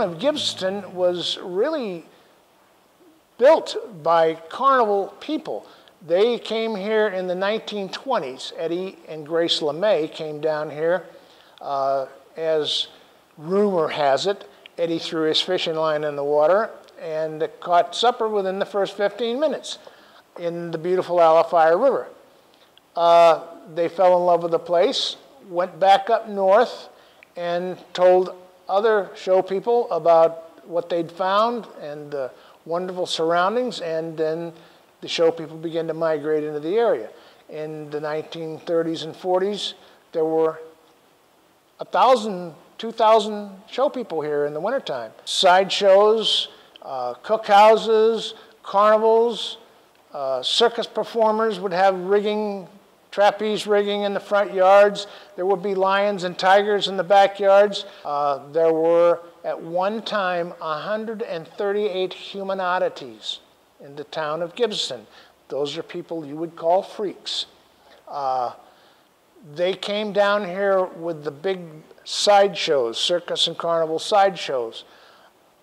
of Gibsonton was really built by carnival people. They came here in the 1920s. Eddie and Grace LeMay came down here. As rumor has it, Eddie threw his fishing line in the water and caught supper within the first 15 minutes in the beautiful Alafire River. They fell in love with the place, went back up north, and told other show people about what they'd found and the wonderful surroundings, and then the show people began to migrate into the area. In the 1930s and 40s, there were 1,000, 2,000 show people here in the wintertime. Sideshows, cookhouses, carnivals, circus performers would have rigging, trapeze rigging in the front yards. There would be lions and tigers in the backyards. There were, at one time, 138 human oddities in the town of Gibsonton. Those are people you would call freaks. They came down here with the big sideshows, circus and carnival sideshows.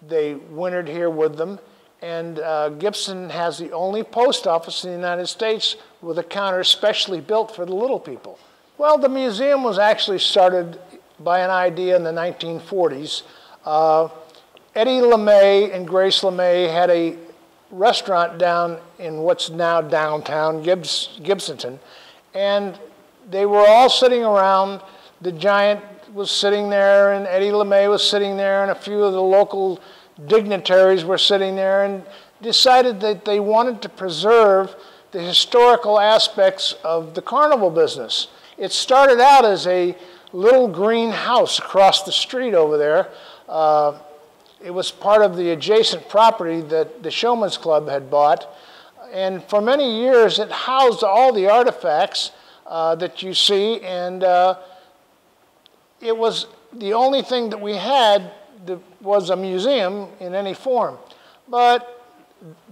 They wintered here with them, and Gibsonton has the only post office in the United States with a counter specially built for the little people. Well, the museum was actually started by an idea in the 1940s. Eddie LeMay and Grace LeMay had a restaurant down in what's now downtown Gibsonton, and they were all sitting around. The Giant was sitting there, and Eddie LeMay was sitting there, and a few of the local dignitaries were sitting there, and decided that they wanted to preserve the historical aspects of the carnival business. It started out as a little green house across the street over there. It was part of the adjacent property that the Showman's Club had bought, and for many years it housed all the artifacts that you see, and it was the only thing that we had that was a museum in any form. But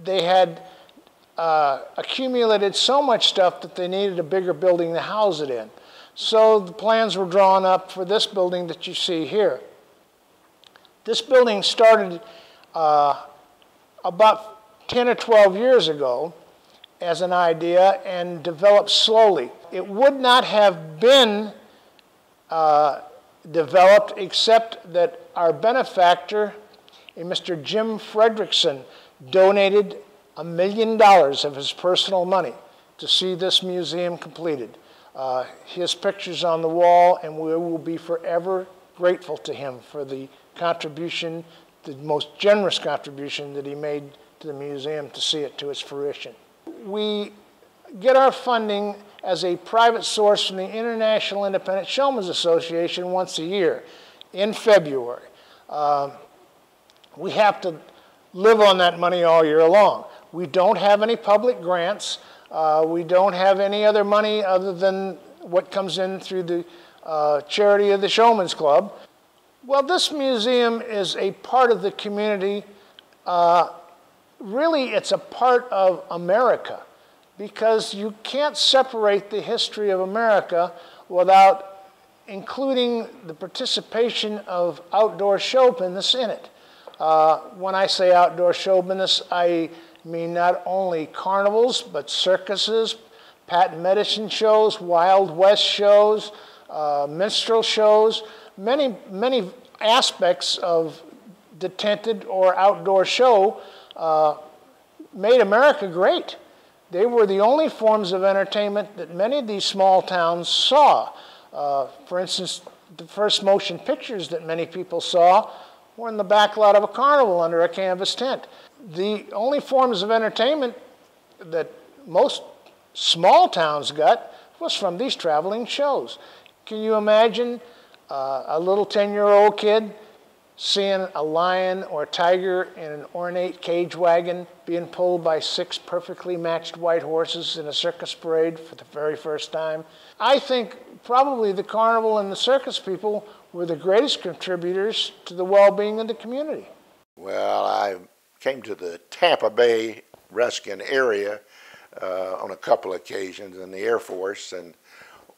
they had accumulated so much stuff that they needed a bigger building to house it in. So the plans were drawn up for this building that you see here. This building started about 10 or 12 years ago as an idea and developed slowly. It would not have been developed except that our benefactor, Mr. Jim Frederickson, donated $1 million of his personal money to see this museum completed. His picture's on the wall, and we will be forever grateful to him for the contribution, the most generous contribution that he made to the museum to see it to its fruition. We get our funding as a private source from the International Independent Showmen's Association once a year in February. We have to live on that money all year long. We don't have any public grants. We don't have any other money other than what comes in through the charity of the Showman's Club. Well, this museum is a part of the community. Really, it's a part of America, because you can't separate the history of America without including the participation of outdoor show business in it. When I say outdoor show business, I mean not only carnivals, but circuses, patent medicine shows, Wild West shows, minstrel shows, many aspects of the tented or outdoor show made America great. They were the only forms of entertainment that many of these small towns saw. For instance, the first motion pictures that many people saw were in the back lot of a carnival under a canvas tent. The only forms of entertainment that most small towns got was from these traveling shows. Can you imagine a little 10-year-old kid seeing a lion or a tiger in an ornate cage wagon being pulled by 6 perfectly matched white horses in a circus parade for the very first time? I think probably the carnival and the circus people were the greatest contributors to the well-being of the community. Well, I came to the Tampa Bay, Ruskin area on a couple occasions in the Air Force, and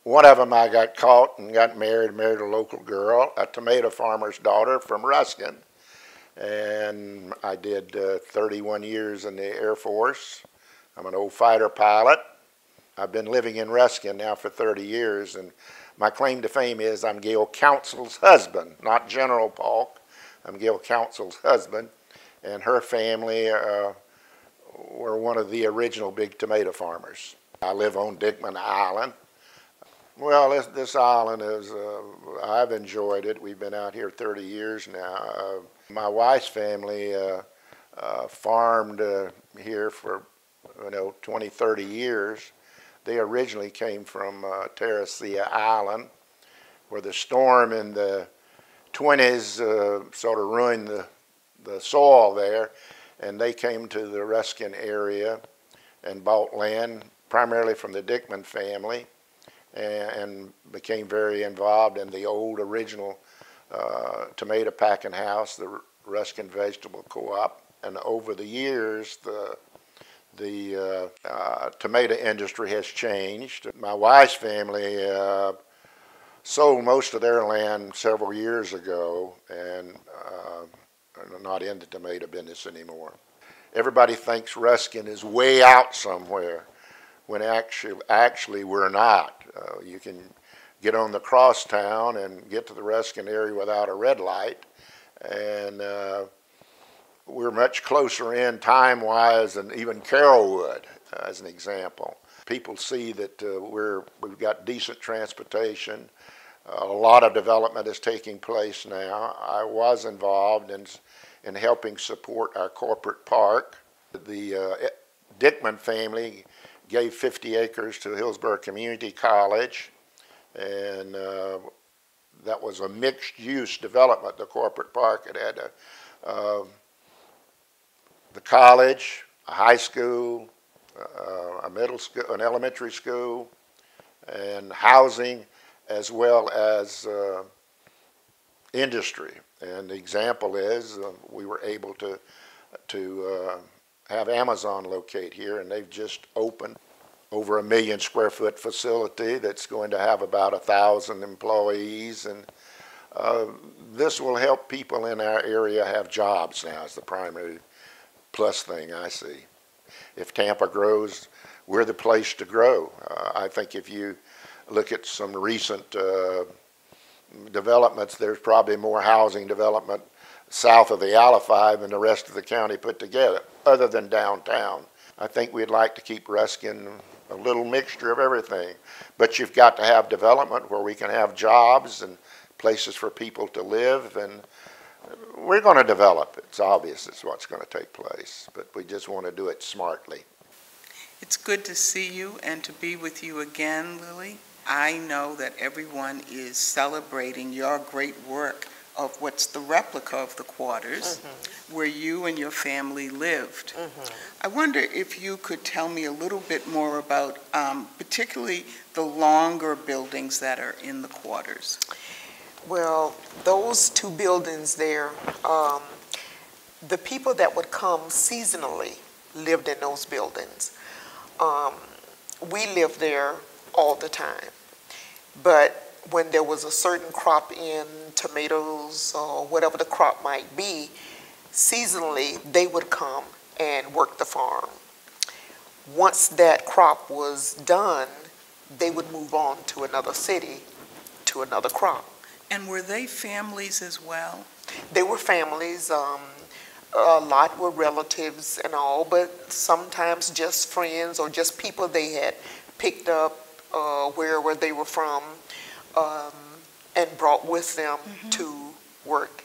one of them I got caught and got married a local girl, a tomato farmer's daughter from Ruskin. and I did 31 years in the Air Force. I'm an old fighter pilot. I've been living in Ruskin now for 30 years, and my claim to fame is I'm Gail Council's husband, not General Polk. I'm Gail Council's husband, and her family were one of the original big tomato farmers. I live on Dickman Island. Well, this island is, I've enjoyed it. We've been out here 30 years now. My wife's family farmed here for 20, 30 years. They originally came from Terracea Island, where the storm in the 20s sort of ruined the soil there, and they came to the Ruskin area and bought land primarily from the Dickman family, and became very involved in the old original tomato packing house, the Ruskin Vegetable Co-op. And over the years, the tomato industry has changed. My wife's family sold most of their land several years ago, and are not in the tomato business anymore. Everybody thinks Ruskin is way out somewhere, when actually we're not. You can get on the crosstown and get to the Ruskin area without a red light, and we're much closer in time-wise than even Carrollwood, as an example. People see that we've got decent transportation. A lot of development is taking place now. I was involved in helping support our corporate park. The Dickman family gave 50 acres to Hillsborough Community College, and that was a mixed-use development, the corporate park. It had the college, a high school, a middle school, an elementary school, and housing, as well as industry. And the example is we were able to have Amazon locate here, and they've just opened over 1 million square foot facility that's going to have about 1,000 employees, and this will help people in our area have jobs now, is the primary plus thing I see. If Tampa grows, we're the place to grow. I think if you look at some recent developments, there's probably more housing development south of the Alafai than the rest of the county put together, other than downtown. I think we'd like to keep Ruskin a little mixture of everything, but you've got to have development where we can have jobs and places for people to live, and we're going to develop. It's obvious it's what's going to take place, but we just want to do it smartly. It's good to see you and to be with you again, Lily. I know that everyone is celebrating your great work of what's the replica of the quarters where you and your family lived. I wonder if you could tell me a little bit more about particularly the longer buildings that are in the quarters. Well, those two buildings there, the people that would come seasonally lived in those buildings. We lived there all the time, but when there was a certain crop in tomatoes or whatever the crop might be, seasonally they would come and work the farm. Once that crop was done, they would move on to another city, to another crop. And were they families as well? They were families. A lot were relatives and all, but sometimes just friends or just people they had picked up wherever they were from and brought with them to work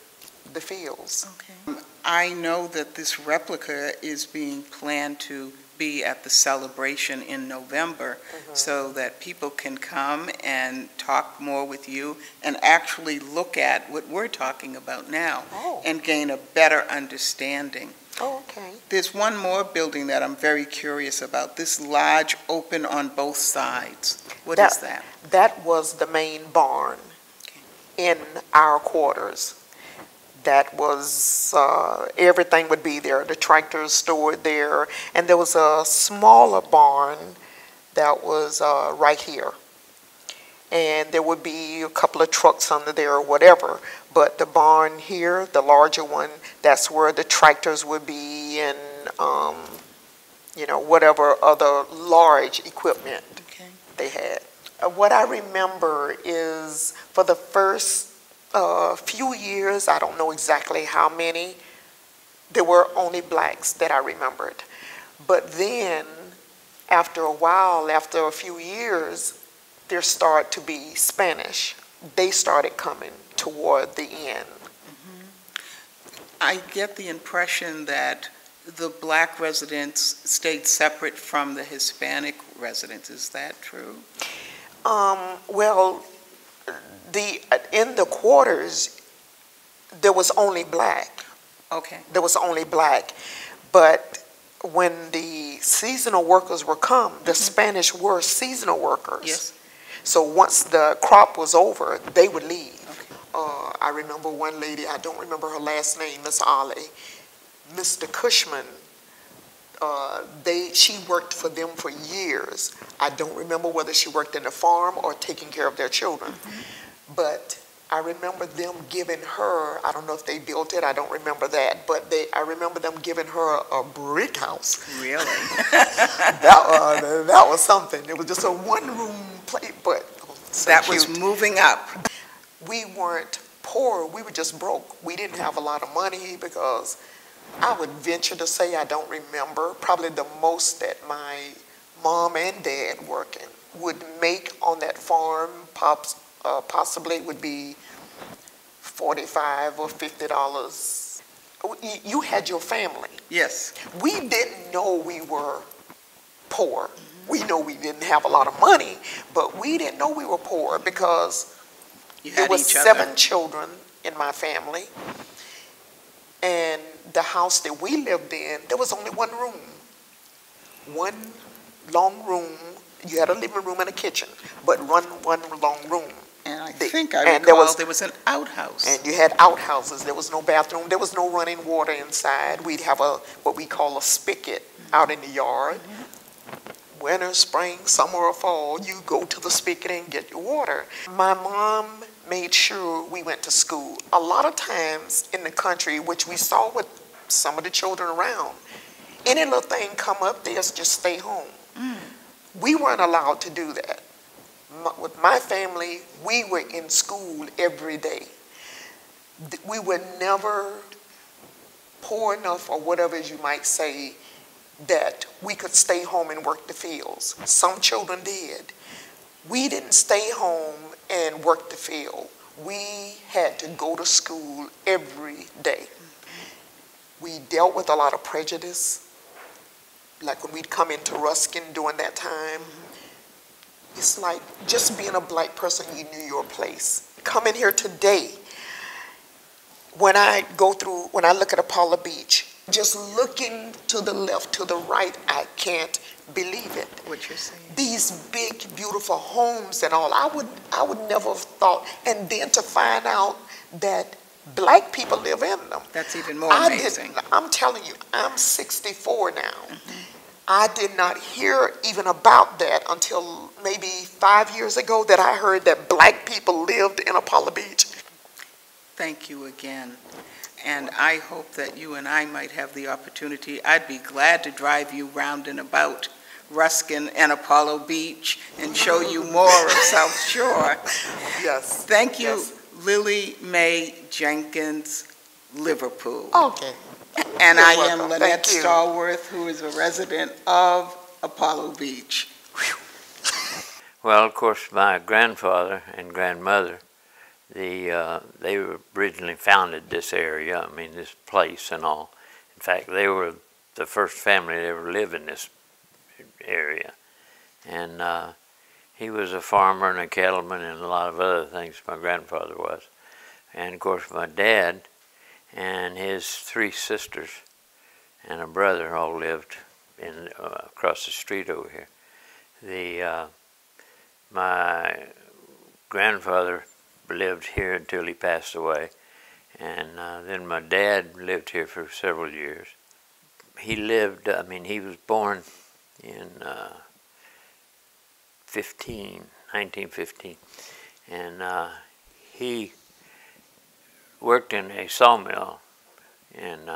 the fields. Okay. I know that this replica is being planned to be at the celebration in November so that people can come and talk more with you and actually look at what we're talking about now and gain a better understanding. Oh, okay. There's one more building that I'm very curious about, this lodge open on both sides. What is that? That was the main barn in our quarters. That was, everything would be there. The tractors stored there. And there was a smaller barn that was right here. And there would be a couple of trucks under there or whatever. But the barn here, the larger one, that's where the tractors would be and, you know, whatever other large equipment they had. What I remember is for the first few years, I don't know exactly how many, there were only blacks that I remembered. But then, after a while, after a few years, there started to be Spanish. They started coming toward the end. I get the impression that the black residents stayed separate from the Hispanic residents. Is that true? Well, in the quarters, there was only black. Okay. There was only black. But when the seasonal workers were come, the Spanish were seasonal workers. Yes. So once the crop was over, they would leave. Okay. I remember one lady, I don't remember her last name, Miss Ollie. Mr. Cushman, she worked for them for years. I don't remember whether she worked in the farm or taking care of their children. But I remember them giving her, I don't know if they built it, I don't remember that, but I remember them giving her a brick house. Really? That was something. It was just a one-room place, but so that cute. was moving up. We weren't poor, we were just broke. We didn't have a lot of money because I would venture to say I don't remember. Probably the most that my mom and dad working would make on that farm possibly would be $45 or $50. You had your family. Yes. We didn't know we were poor. We know we didn't have a lot of money, but we didn't know we were poor because there was 7 children in my family. And the house that we lived in, there was only one room. One long room. You had a living room and a kitchen, but one long room. And I think I recall there was an outhouse. And you had outhouses. There was no bathroom. There was no running water inside. We'd have what we call a spigot out in the yard. Winter, spring, summer, or fall, you go to the spigot and get your water. My mom made sure we went to school. A lot of times in the country, which we saw with some of the children around, any little thing come up, they'll just stay home. We weren't allowed to do that. With my family, we were in school every day. We were never poor enough, or whatever you might say, that we could stay home and work the fields. Some children did. We didn't stay home and work the field. We had to go to school every day. We dealt with a lot of prejudice. Like when we'd come into Ruskin during that time, it's like just being a black person, you knew your place. Coming here today, when I look at Apollo Beach, just looking to the left, to the right, I can't believe it. What you're saying. These big, beautiful homes and all, I would never have thought. And then to find out that black people live in them. That's even more amazing. I'm telling you, I'm 64 now. I did not hear even about that until maybe 5 years ago that I heard that black people lived in Apollo Beach. Thank you again. And I hope that you and I might have the opportunity. I'd be glad to drive you round and about Ruskin and Apollo Beach and show you more of South Shore. Yes. Thank you, yes. Lily Mae Jenkins, Liverpool. Okay. And You're I welcome. am Lynette Stallworth, who is a resident of Apollo Beach. Well, of course, my grandfather and grandmother, they originally founded this area, I mean, this place and all. In fact, they were the first family to ever live in this area. And he was a farmer and a cattleman and a lot of other things, my grandfather was. And, of course, my dad and his 3 sisters and a brother all lived across the street over here. My grandfather lived here until he passed away, and then my dad lived here for several years. He lived, he was born in 1915, and he worked in a sawmill, and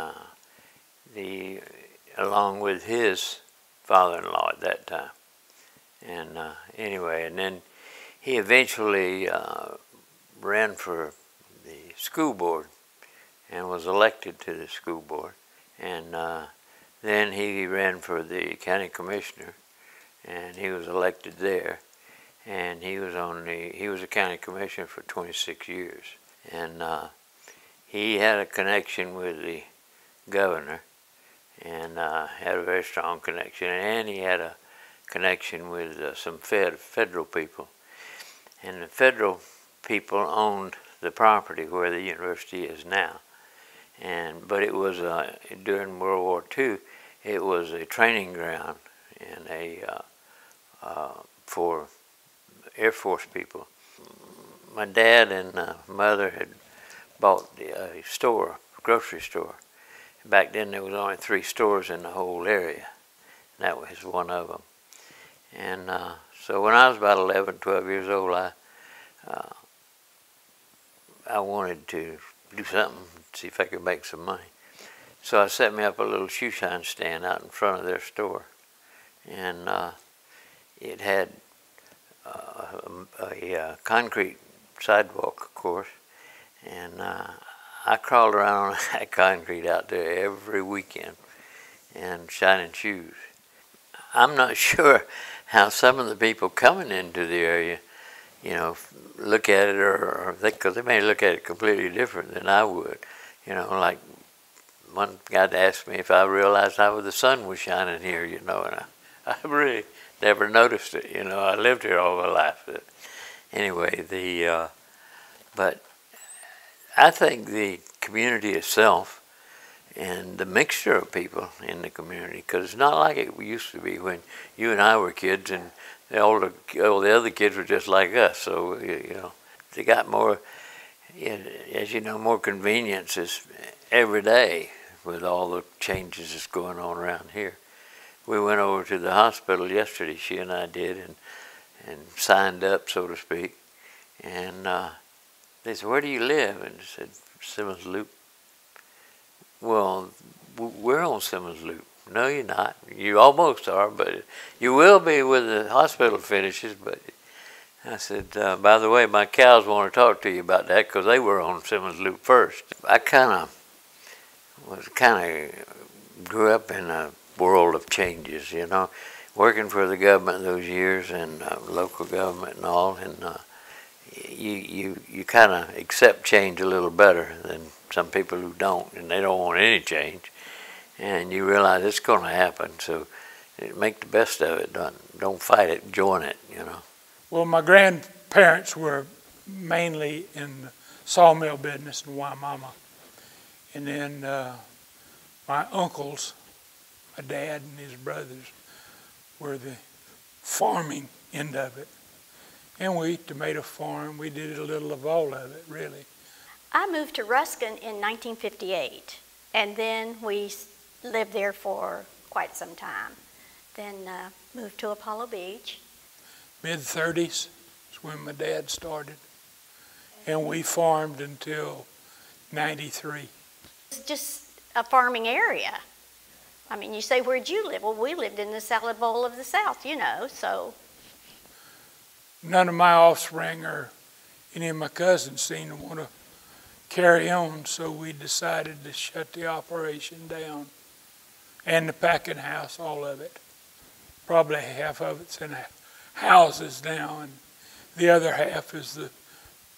along with his father-in-law at that time. And anyway, and then he eventually ran for the school board and was elected to the school board. And then he ran for the county commissioner, and he was elected there. And he was a county commissioner for 26 years. And he had a connection with the governor, and had a very strong connection. And he had a connection with some federal people. And the federal people owned the property where the university is now. But it was, during World War II, it was a training ground and for Air Force people. My dad and mother had bought a store, grocery store. Back then there was only 3 stores in the whole area. And that was one of them. And so when I was about 11, 12 years old, I wanted to do something, see if I could make some money. So I set me up a little shoe shine stand out in front of their store. And it had a concrete sidewalk, of course. And I crawled around on that concrete out there every weekend and shining shoes. I'm not sure how some of the people coming into the area, you know, look at it, or because they may look at it completely different than I would. You know, like one guy asked me if I realized how the sun was shining here, you know, and I really never noticed it. You know, I lived here all my life. But anyway, but I think the community itself and the mixture of people in the community, because it's not like it used to be when you and I were kids, and all the other kids were just like us. So, you know, they got more, as you know, more conveniences every day with all the changes that's going on around here. We went over to the hospital yesterday, she and I did, and signed up, so to speak. And they said, "Where do you live?" And I said, "Simmons Loop." "Well, we're on Simmons Loop." "No, you're not. You almost are, but you will be when the hospital finishes." But I said, "By the way, my cows want to talk to you about that because they were on Simmons Loop first." I kind of grew up in a world of changes, you know, working for the government those years and local government and all, and you kind of accept change a little better than some people who don't, and they don't want any change. And you realize it's going to happen, so make the best of it. Don't fight it, join it, you know. Well, my grandparents were mainly in the sawmill business in Wimauma. And then my uncles, my dad and his brothers, were the farming end of it. And we tomato farm, we did a little of all of it, really. I moved to Ruskin in 1958, and then we lived there for quite some time. Then moved to Apollo Beach. Mid-30s is when my dad started, and we farmed until 93. It's just a farming area. I mean, you say, where'd you live? Well, we lived in the salad bowl of the South, you know, so. None of my offspring or any of my cousins seemed to want to carry on, so we decided to shut the operation down. And the packing house, all of it. Probably half of it's in houses now, and the other half is the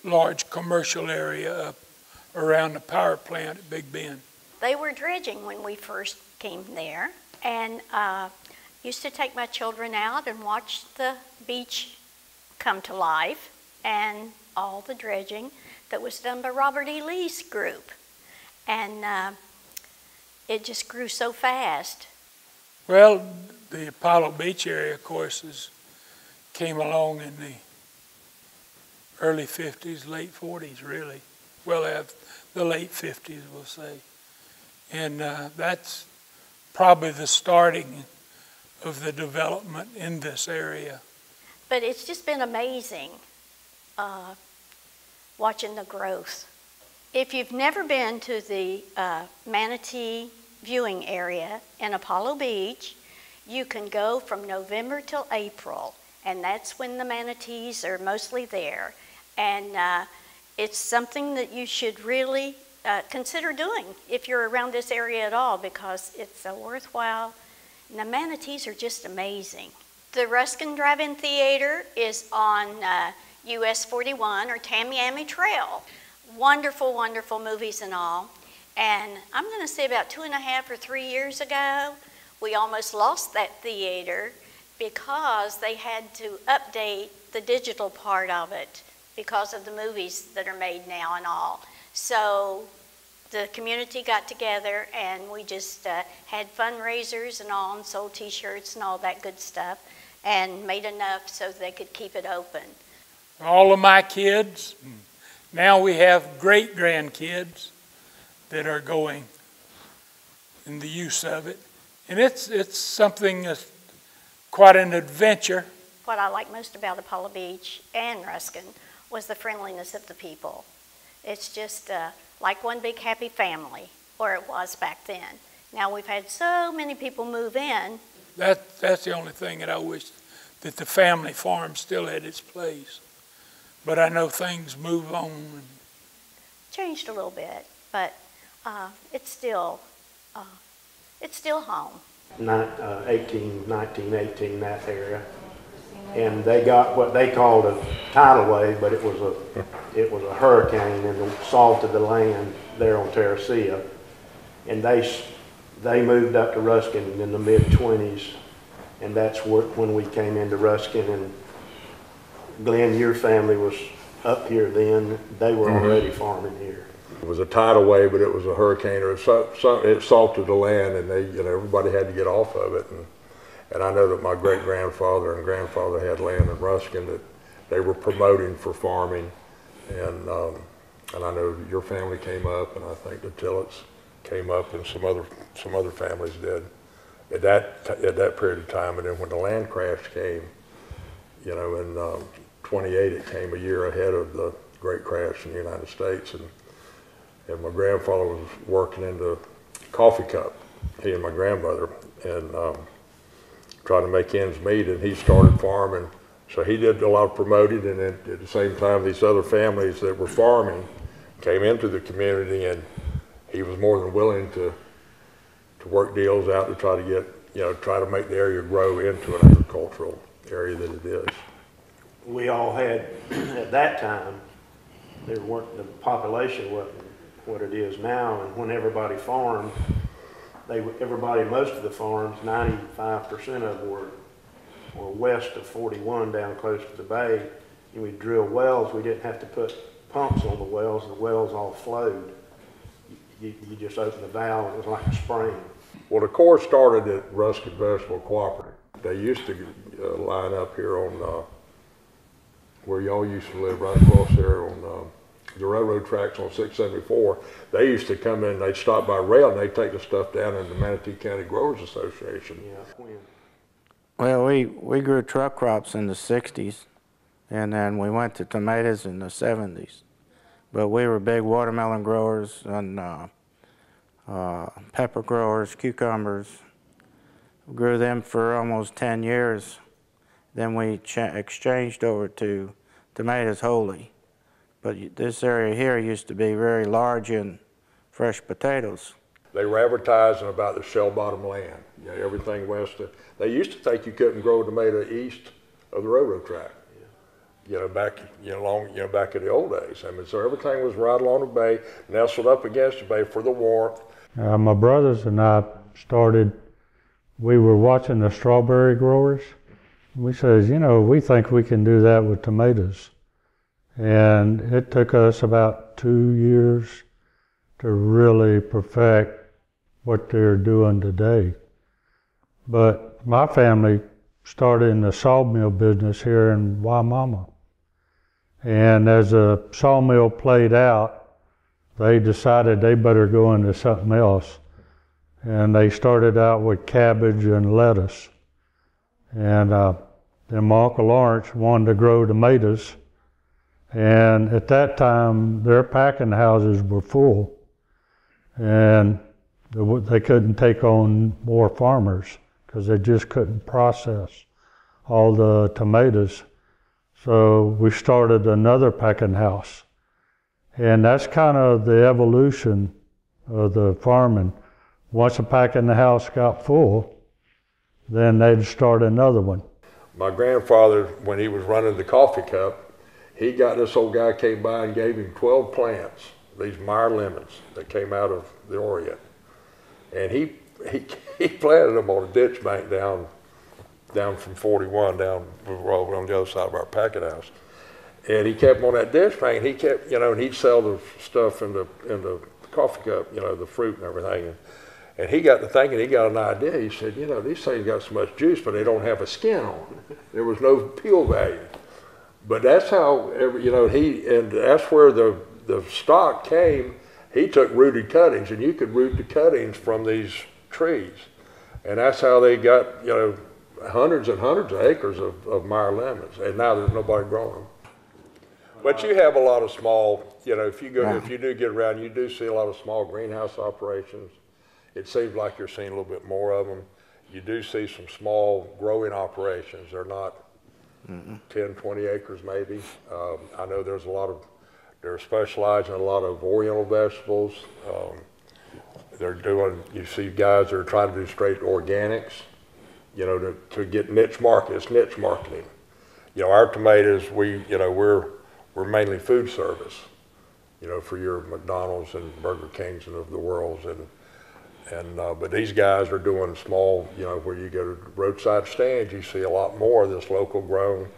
large commercial area up around the power plant at Big Bend. They were dredging when we first came there, and used to take my children out and watch the beach come to life, and all the dredging that was done by Robert E. Lee's group. And it just grew so fast. Well, the Apollo Beach area, of course, came along in the early 50s, late 40s, really. Well, the late 50s, we'll say. And that's probably the starting of the development in this area. But it's just been amazing watching the growth If you've never been to the manatee viewing area in Apollo Beach, you can go from November till April, and that's when the manatees are mostly there. And it's something that you should really consider doing if you're around this area at all, because it's worthwhile. And the manatees are just amazing. The Ruskin Drive-In Theater is on US 41 or Tamiami Trail. Wonderful, wonderful movies and all. And I'm going to say about 2.5 or 3 years ago, we almost lost that theater because they had to update the digital part of it because of the movies that are made now and all. So the community got together and we just had fundraisers and all, and sold t-shirts and all that good stuff, and made enough so they could keep it open. All of my kids, now we have great-grandkids that are going in the use of it. And it's something that's quite an adventure. What I like most about Apollo Beach and Ruskin was the friendliness of the people. It's just like one big happy family, or it was back then. Now we've had so many people move in. That's the only thing that I wish, that the family farm still had its place. But I know things move on. Changed a little bit, but it's still home. 1918, that area. And they got what they called a tidal wave, but it was a hurricane, and it salted the land there on Terracea. And they moved up to Ruskin in the mid-20s, and that's when we came into Ruskin. And Glenn, your family was up here then. They were already farming here. It was a tidal wave, but it was a hurricane, or it salted the land, and everybody had to get off of it. And I know that my great-grandfather and grandfather had land in Ruskin that they were promoting for farming, and I know your family came up, and I think the Tillotts came up, and some other families did at that period of time. And then when the land crash came, in 28, it came a year ahead of the great crash in the United States, and my grandfather was working in the coffee cup, he and my grandmother, and trying to make ends meet, and he started farming. So he did a lot of promoting, and then at the same time, these other families that were farming came into the community, and he was more than willing to work deals out to try to get, try to make the area grow into an agricultural area that it is. We all had, at that time, the population wasn't what it is now, and when everybody farmed, most of the farms, 95% of them were west of 41 down close to the bay, and we drilled wells. We didn't have to put pumps on the wells all flowed. You just opened the valve, and it was like a spring. Well, the Corps started at Ruskin Vegetable Cooperative. They used to line up here on where y'all used to live, right across there on the railroad tracks on 674. They used to come in, they'd stop by rail, and they'd take the stuff down in the Manatee County Growers Association. Yeah. Well, we grew truck crops in the 60s, and then we went to tomatoes in the 70s. But we were big watermelon growers and pepper growers, cucumbers. We grew them for almost 10 years. Then we exchanged over to tomatoes wholly. But this area here used to be very large in fresh potatoes. They were advertising about the shell-bottom land. Everything west of. They used to think you couldn't grow a tomato east of the railroad track. Back back in the old days. I mean, so everything was right along the bay, nestled up against the bay for the warmth. My brothers and I we were watching the strawberry growers. We says, we think we can do that with tomatoes. And it took us about 2 years to really perfect what they're doing today. But my family started in the sawmill business here in Wimauma. And as the sawmill played out, they decided they better go into something else. And they started out with cabbage and lettuce. And then my Uncle Lawrence wanted to grow tomatoes. And at that time, their packing houses were full, and they couldn't take on more farmers because they just couldn't process all the tomatoes. So we started another packing house. And that's kind of the evolution of the farming. Once a packing house got full, then they'd start another one. My grandfather, when he was running the coffee cup, he got this old guy came by and gave him 12 plants, these Meyer lemons that came out of the Orient. And he planted them on a ditch bank down from 41 down on the other side of our packet house. And he kept them on that ditch bank. He kept, and he'd sell the stuff in the coffee cup, the fruit and everything. And he got to thinking, he got an idea. He said, these things got so much juice, but they don't have a skin on them. There was no peel value. But that's how, and that's where the stock came. He took rooted cuttings, and you could root the cuttings from these trees. And that's how they got, hundreds and hundreds of acres of Meyer lemons. And now there's nobody growing them. But you have a lot of small, if you do get around, you do see a lot of small greenhouse operations. It seems like you're seeing a little bit more of them. You do see some small growing operations. They're not 10, 20 acres maybe. I know they're specializing in a lot of oriental vegetables. You see guys that are trying to do straight organics, to get niche markets, niche marketing. Our tomatoes, we're mainly food service, for your McDonald's and Burger Kings and of the world. But these guys are doing small, where you go to roadside stands, you see a lot more of this local grown.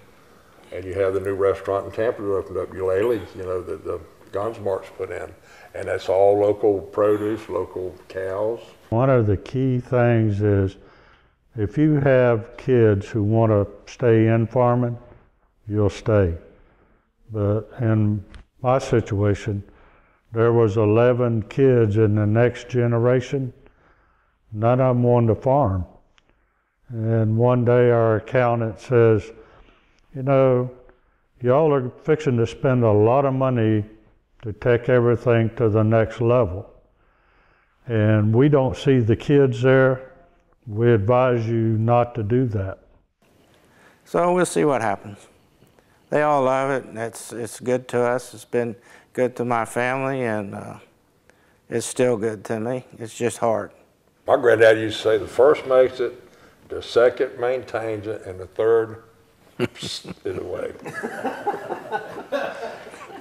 And you have the new restaurant in Tampa that opened up, Eulalie, that the Gunsmart's put in. And that's all local produce, local cows. One of the key things is if you have kids who want to stay in farming, you'll stay. But in my situation, there was 11 kids in the next generation. None of them wanted to farm. And one day our accountant says, y'all are fixing to spend a lot of money to take everything to the next level. And we don't see the kids there. We advise you not to do that. So we'll see what happens. They all love it. It's good to us. It's been good to my family, and it's still good to me. It's just hard. My granddad used to say the first makes it, the second maintains it, and the third is away.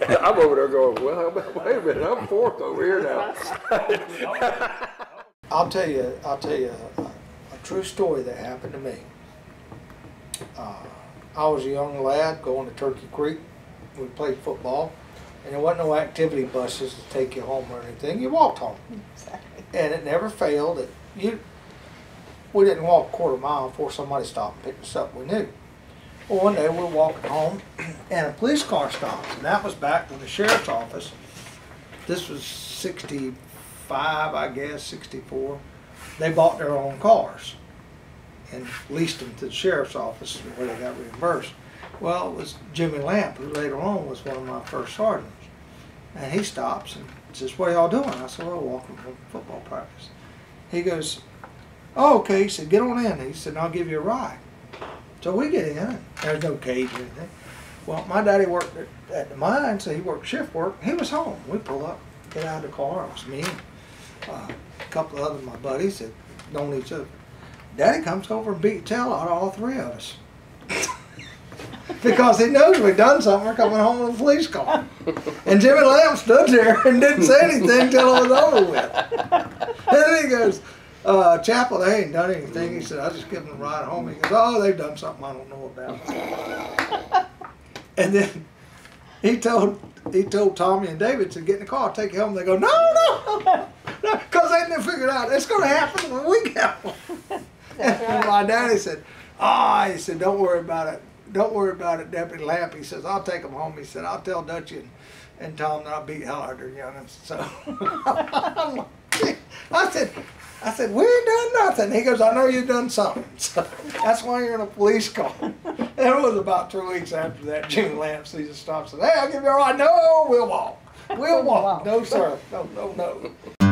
And I'm over there going, well, wait a minute, I'm fourth over here now. I'll tell you a true story that happened to me. I was a young lad going to Turkey Creek. We played football, and there wasn't no activity buses to take you home or anything. You walked home. Exactly. And it never failed that we didn't walk a quarter mile before somebody stopped and picked us up. We knew. Well, one day we were walking home, and a police car stopped, and that was back when the sheriff's office. This was 65, I guess, 64. They bought their own cars and leased them to the sheriff's office where they got reimbursed. Well, it was Jimmy Lamp, who later on was one of my first sergeants. And he stops and says, "What are y'all doing?" I said, "Well, walking from football practice." He goes, "Oh, okay." He said, "Get on in." He said, "I'll give you a ride." So we get in, and there's no cage or anything. Well, my daddy worked at the mine, so he worked shift work. He was home. We pull up, get out of the car. It was me and a couple of other my buddies that known each other. Daddy comes over and beat the tail out of all three of us. Because he knows we've done something. We're coming home with a police car. And Jimmy Lamb stood there and didn't say anything till it was over with. And then he goes, "Chapel, they ain't done anything." He said, "I just give them a ride home." He goes, "Oh, they've done something I don't know about." And then he told Tommy and David to get in the car, take you home. They go, "No, because they didn't figure it out. It's going to happen when we get home." And my daddy said, he said, "Don't worry about it. Don't worry about it, Deputy Lamp." He says, "I'll take them home." He said, "I'll tell Dutchie and Tom that I beat hell out of their youngins." So I said, I said, we ain't done nothing. He goes, I know you've done something. So that's why you're in a police car. And it was about 2 weeks after that, June Lamb sees us stop and said, hey, I'll give you a ride. No, we'll walk. We'll walk. No, sir. No, no, no.